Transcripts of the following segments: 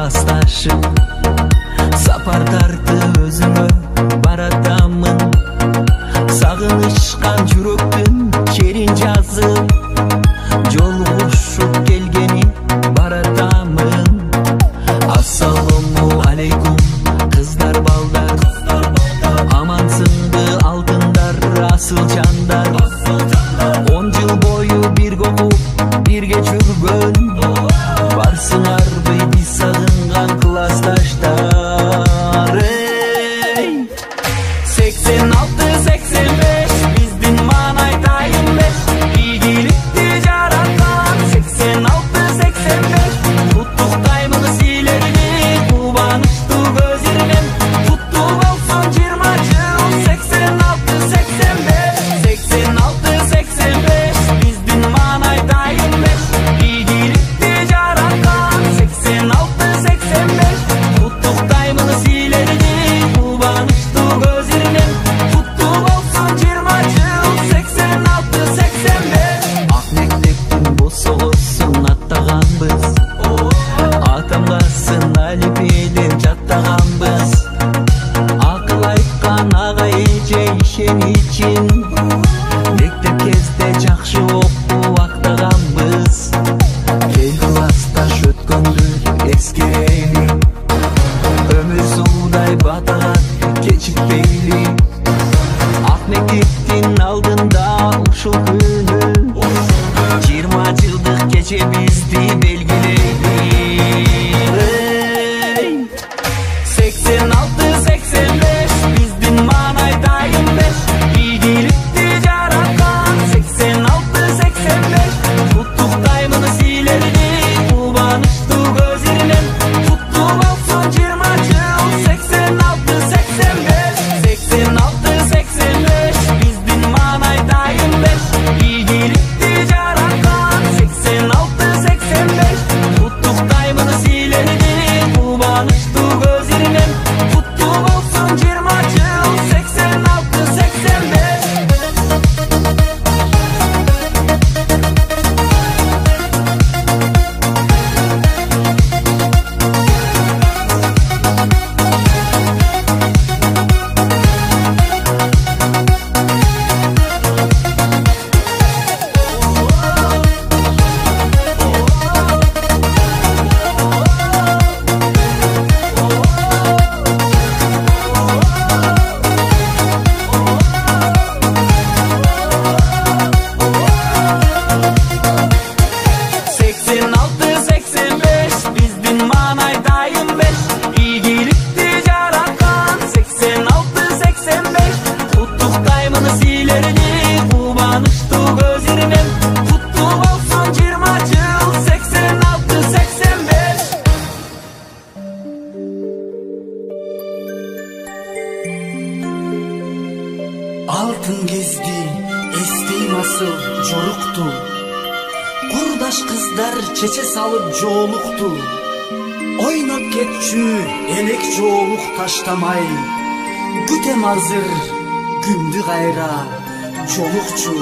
классташым. Сапар тарты өзүмө баратамын. Сагынышкан жүрөктүн черин жазып, жолугушуп келгени баратамын. Ассаламу алейкум кыздар балдар, амансыңды алтындар, асыл жандар. 10 жыл бою бирге окуп бирге жүргөн, барсыңарбы биз сагынган классташтар. 86-85 биздин маанай тайым 5, ийгиликти жараткан 86-85. Куттуктаймын силерди кубанычтуу көзүрүнөн, куттуу болсун 20 жыл 86-85. 86-85 биздин маанай тайым 5, ийгиликти жараткан 86-85. Куттуктаймын силерди кубанычтуу көзүрүнөн, куттуу болсун 20 жыл 86-85. Ак мектептин босогосун аттаганбыз, атамга сын алифбеден жаттаганбыз. Акыл айткан ага эже ишеничин, мектеп кезде жакшы окуп актаганбыз. Эл классташ өткөндү эскерели, өмүр суудай батагат кечикпейли. Ак мектептин алдында ушул күнү 20 жылдык кече бизди белгилейли. 86-85 биздин маанай тайым 5, ийгиликти жараткан 86-85. Куттуктаймын силерди кубанычтуу көзүрүнөн, куттуу болсун 20 жыл 86-85. 86-85 биздин маанай тайым 5, ийгиликти жараткан 86-85. Куттуктаймын силерди кубанычтуу көзүрүнөн, куттуу болсун 20 жыл 86-85. Биздин маанай тайым 5, ийгиликти жараткан 86-85. Куттуктаймын силерди кубанычтуу көзүрүнөн, куттуу болсун 20 жыл 86-85. Алтын кезди эстейм асыл жорукту, курдаш кыздар чече салып жоолукту. Ойноп кетчү элек жоолук таштамай, күтем азыр күндү кайра жолукчу.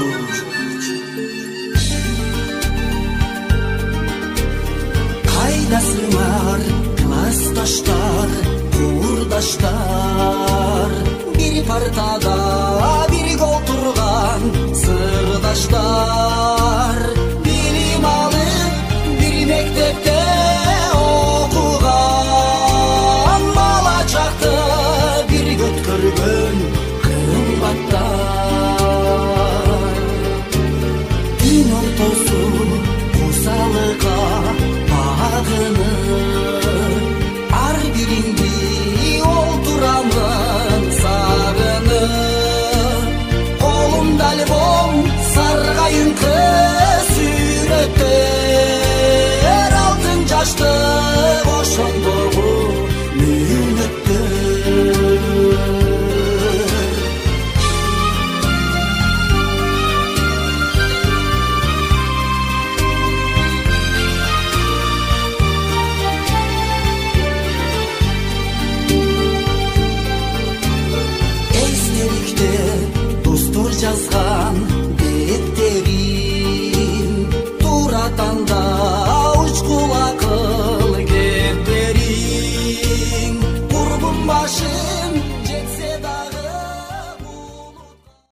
Кайдасыңар классташтар, курдаштар, бири партада бирге отурган сырдаштар.